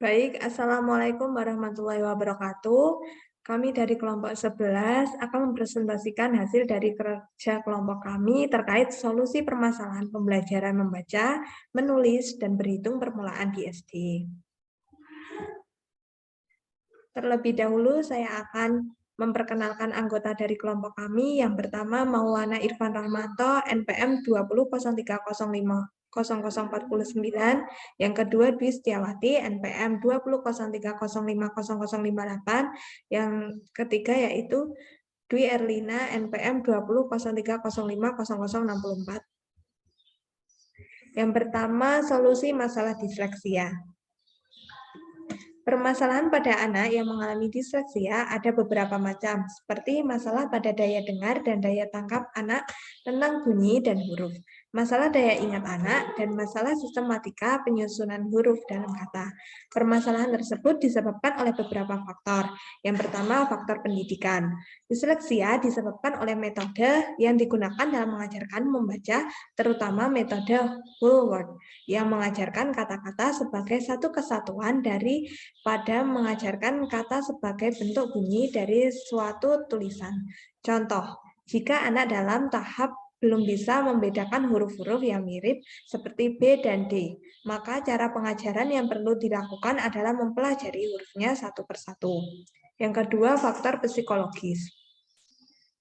Baik, Assalamualaikum warahmatullahi wabarakatuh. Kami dari kelompok 11 akan mempresentasikan hasil dari kerja kelompok kami terkait solusi permasalahan pembelajaran membaca, menulis, dan berhitung permulaan di SD. Terlebih dahulu saya akan memperkenalkan anggota dari kelompok kami. Yang pertama Maulana Irfan Rahmanto, NPM 20.0305 0049, yang kedua Dwi Setiawati, NPM 20.03050058, yang ketiga yaitu Dwi Erlina, NPM 20.03050064. Yang pertama, solusi masalah disleksia. Permasalahan pada anak yang mengalami disleksia ada beberapa macam, seperti masalah pada daya dengar dan daya tangkap anak tentang bunyi dan huruf, masalah daya ingat anak, dan masalah sistematika penyusunan huruf dalam kata. Permasalahan tersebut disebabkan oleh beberapa faktor. Yang pertama, faktor pendidikan. Disleksia disebabkan oleh metode yang digunakan dalam mengajarkan membaca, terutama metode whole word, yang mengajarkan kata-kata sebagai satu kesatuan pada mengajarkan kata sebagai bentuk bunyi dari suatu tulisan. Contoh, jika anak dalam tahap belum bisa membedakan huruf-huruf yang mirip seperti B dan D, maka cara pengajaran yang perlu dilakukan adalah mempelajari hurufnya satu persatu. Yang kedua, faktor psikologis.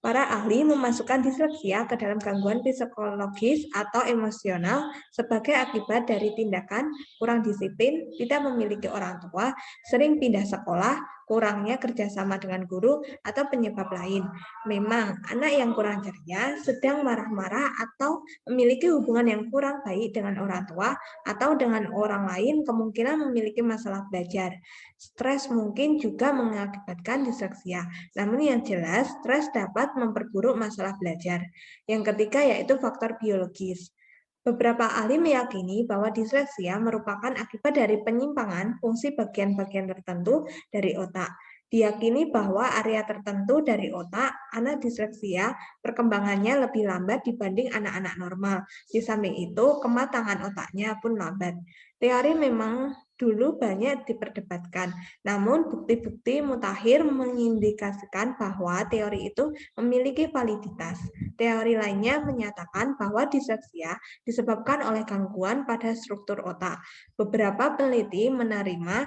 Para ahli memasukkan disleksia ke dalam gangguan psikologis atau emosional sebagai akibat dari tindakan kurang disiplin, tidak memiliki orang tua, sering pindah sekolah, kurangnya kerjasama dengan guru, atau penyebab lain. Memang, anak yang kurang ceria, sedang marah-marah, atau memiliki hubungan yang kurang baik dengan orang tua atau dengan orang lain kemungkinan memiliki masalah belajar. Stres mungkin juga mengakibatkan disleksia. Namun yang jelas, stres dapat memperburuk masalah belajar. Yang ketiga yaitu faktor biologis. Beberapa ahli meyakini bahwa disleksia merupakan akibat dari penyimpangan fungsi bagian-bagian tertentu dari otak. Diyakini bahwa area tertentu dari otak anak disleksia perkembangannya lebih lambat dibanding anak-anak normal. Di samping itu, kematangan otaknya pun lambat. Teori memang dulu banyak diperdebatkan, namun bukti-bukti mutakhir mengindikasikan bahwa teori itu memiliki validitas. Teori lainnya menyatakan bahwa disleksia disebabkan oleh gangguan pada struktur otak. Beberapa peneliti menerima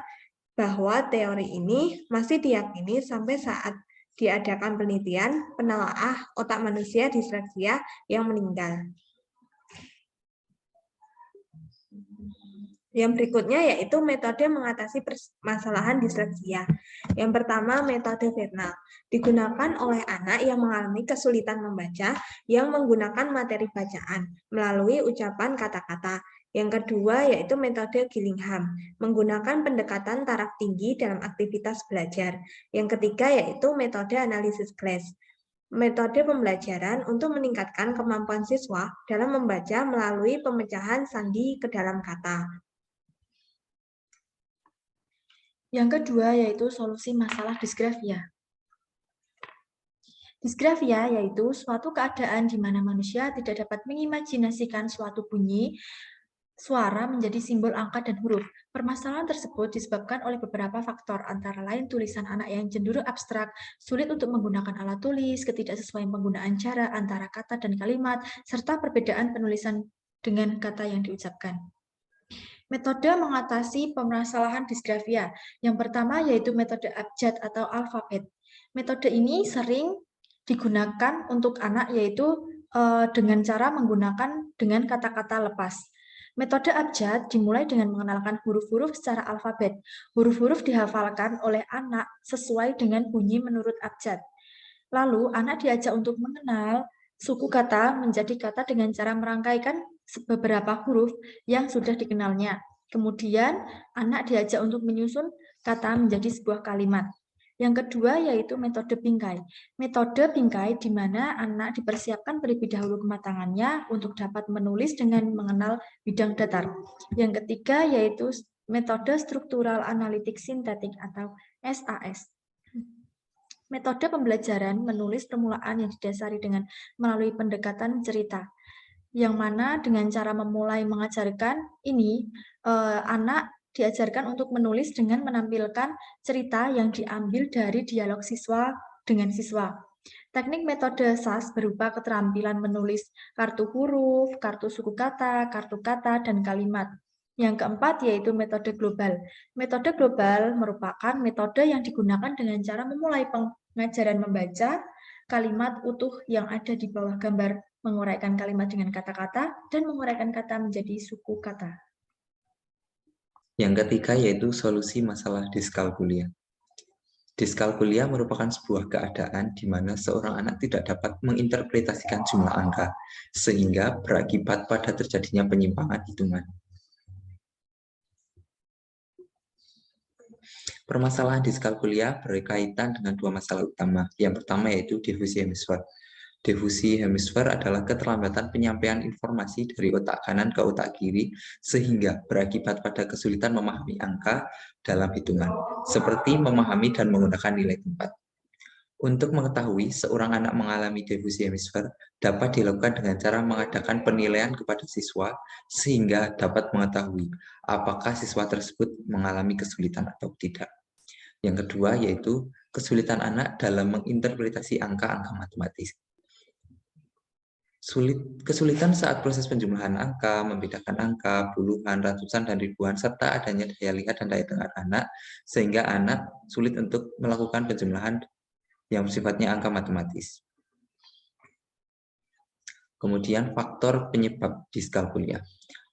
bahwa teori ini masih diyakini sampai saat diadakan penelitian penelaah otak manusia disleksia yang meninggal. Yang berikutnya yaitu metode mengatasi permasalahan disleksia. Yang pertama, metode Vernal. Digunakan oleh anak yang mengalami kesulitan membaca yang menggunakan materi bacaan melalui ucapan kata-kata. Yang kedua yaitu metode Gillingham, menggunakan pendekatan taraf tinggi dalam aktivitas belajar. Yang ketiga yaitu metode analisis Glass, metode pembelajaran untuk meningkatkan kemampuan siswa dalam membaca melalui pemecahan sandi ke dalam kata. Yang kedua yaitu solusi masalah disgrafia. Disgrafia yaitu suatu keadaan di mana manusia tidak dapat mengimajinasikan suatu bunyi, suara menjadi simbol angka dan huruf. Permasalahan tersebut disebabkan oleh beberapa faktor, antara lain tulisan anak yang cenderung abstrak, sulit untuk menggunakan alat tulis, ketidaksesuaian penggunaan cara antara kata dan kalimat, serta perbedaan penulisan dengan kata yang diucapkan. Metode mengatasi permasalahan disgrafia. Yang pertama yaitu metode abjad atau alfabet. Metode ini sering digunakan untuk anak yaitu dengan cara menggunakan dengan kata-kata lepas. Metode abjad dimulai dengan mengenalkan huruf-huruf secara alfabet. Huruf-huruf dihafalkan oleh anak sesuai dengan bunyi menurut abjad. Lalu anak diajak untuk mengenal suku kata menjadi kata dengan cara merangkaikan beberapa huruf yang sudah dikenalnya. Kemudian, anak diajak untuk menyusun kata menjadi sebuah kalimat. Yang kedua yaitu metode bingkai. Metode bingkai di mana anak dipersiapkan terlebih dahulu kematangannya untuk dapat menulis dengan mengenal bidang datar. Yang ketiga yaitu metode struktural analitik sintetik atau SAS. Metode pembelajaran menulis permulaan yang didasari dengan melalui pendekatan cerita, yang mana dengan cara memulai mengajarkan ini, anak diajarkan untuk menulis dengan menampilkan cerita yang diambil dari dialog siswa dengan siswa. Teknik metode SAS berupa keterampilan menulis kartu huruf, kartu suku kata, kartu kata, dan kalimat. Yang keempat yaitu metode global. Metode global merupakan metode yang digunakan dengan cara memulai pengajaran membaca kalimat utuh yang ada di bawah gambar, menguraikan kalimat dengan kata-kata, dan menguraikan kata menjadi suku kata. Yang ketiga yaitu solusi masalah diskalkulia. Diskalkulia merupakan sebuah keadaan di mana seorang anak tidak dapat menginterpretasikan jumlah angka, sehingga berakibat pada terjadinya penyimpangan hitungan. Permasalahan diskalkulia berkaitan dengan dua masalah utama. Yang pertama yaitu difusi hemisfer. Difusi hemisfer adalah keterlambatan penyampaian informasi dari otak kanan ke otak kiri sehingga berakibat pada kesulitan memahami angka dalam hitungan, seperti memahami dan menggunakan nilai tempat. Untuk mengetahui seorang anak mengalami difusi hemisfer dapat dilakukan dengan cara mengadakan penilaian kepada siswa sehingga dapat mengetahui apakah siswa tersebut mengalami kesulitan atau tidak. Yang kedua yaitu kesulitan anak dalam menginterpretasi angka-angka matematis. Kesulitan saat proses penjumlahan angka, membedakan angka, puluhan, ratusan, dan ribuan, serta adanya daya lihat dan daya dengar anak, sehingga anak sulit untuk melakukan penjumlahan yang sifatnya angka matematis. Kemudian faktor penyebab diskalkulia.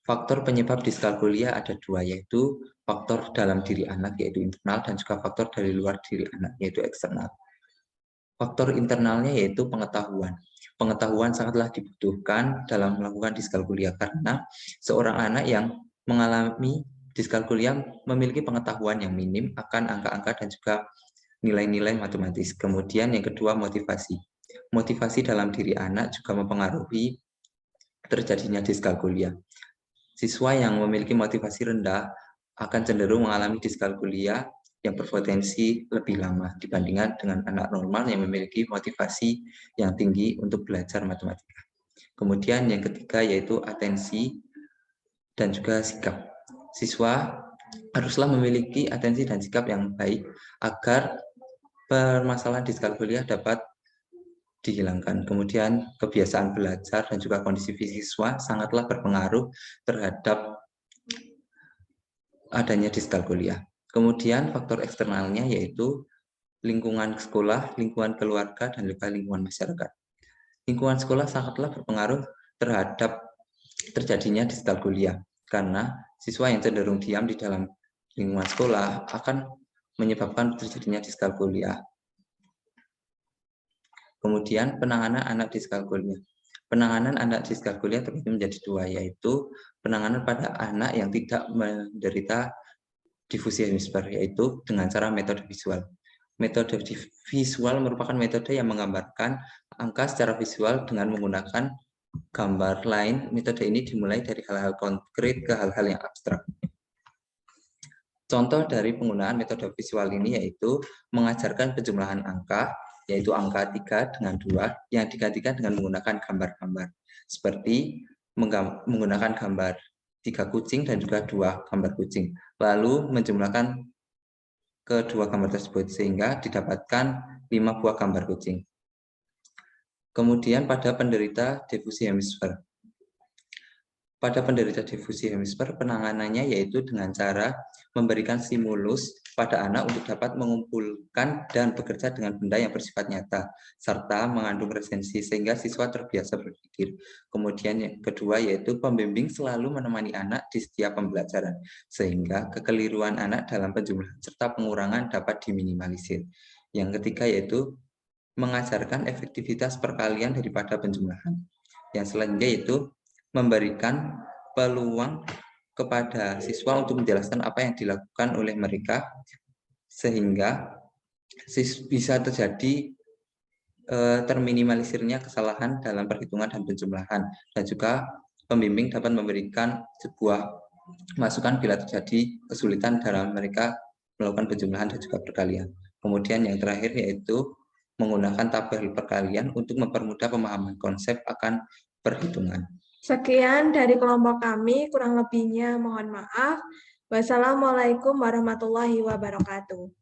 Faktor penyebab diskalkulia ada dua, yaitu faktor dalam diri anak, yaitu internal, dan juga faktor dari luar diri anak, yaitu eksternal. Faktor internalnya yaitu pengetahuan. Pengetahuan sangatlah dibutuhkan dalam melakukan diskalkulia karena seorang anak yang mengalami diskalkulia memiliki pengetahuan yang minim akan angka-angka dan juga nilai-nilai matematis. Kemudian yang kedua motivasi. Motivasi dalam diri anak juga mempengaruhi terjadinya diskalkulia. Siswa yang memiliki motivasi rendah akan cenderung mengalami diskalkulia yang berpotensi lebih lama dibandingkan dengan anak normal yang memiliki motivasi yang tinggi untuk belajar matematika. Kemudian yang ketiga yaitu atensi dan juga sikap. Siswa haruslah memiliki atensi dan sikap yang baik agar permasalahan diskalkulia dapat dihilangkan. Kemudian kebiasaan belajar dan juga kondisi fisik siswa sangatlah berpengaruh terhadap adanya diskalkulia. Kemudian faktor eksternalnya yaitu lingkungan sekolah, lingkungan keluarga, dan juga lingkungan masyarakat. Lingkungan sekolah sangatlah berpengaruh terhadap terjadinya diskalkulia karena siswa yang cenderung diam di dalam lingkungan sekolah akan menyebabkan terjadinya diskalkulia. Kemudian penanganan anak diskalkulia. Penanganan anak diskalkulia terbagi menjadi dua, yaitu penanganan pada anak yang tidak menderita difusi hemisfer, yaitu dengan cara metode visual. Metode visual merupakan metode yang menggambarkan angka secara visual dengan menggunakan gambar lain. Metode ini dimulai dari hal-hal konkret ke hal-hal yang abstrak. Contoh dari penggunaan metode visual ini yaitu mengajarkan penjumlahan angka, yaitu angka 3 dengan 2 yang digantikan dengan menggunakan gambar-gambar, seperti menggunakan gambar 3 kucing dan juga 2 gambar kucing, lalu menjumlahkan kedua gambar tersebut sehingga didapatkan 5 buah gambar kucing. Kemudian pada penderita difusi hemisfer. Pada penderita difusi hemisfer, penanganannya yaitu dengan cara memberikan stimulus pada anak untuk dapat mengumpulkan dan bekerja dengan benda yang bersifat nyata, serta mengandung resensi sehingga siswa terbiasa berpikir. Kemudian yang kedua yaitu pembimbing selalu menemani anak di setiap pembelajaran, sehingga kekeliruan anak dalam penjumlahan serta pengurangan dapat diminimalisir. Yang ketiga yaitu mengajarkan efektivitas perkalian daripada penjumlahan. Yang selanjutnya yaitu memberikan peluang kepada siswa untuk menjelaskan apa yang dilakukan oleh mereka sehingga bisa terjadi terminimalisirnya kesalahan dalam perhitungan dan penjumlahan, dan juga pembimbing dapat memberikan sebuah masukan bila terjadi kesulitan dalam mereka melakukan penjumlahan dan juga perkalian. Kemudian yang terakhir yaitu menggunakan tabel perkalian untuk mempermudah pemahaman konsep akan perhitungan. Sekian dari kelompok kami, kurang lebihnya mohon maaf. Wassalamualaikum warahmatullahi wabarakatuh.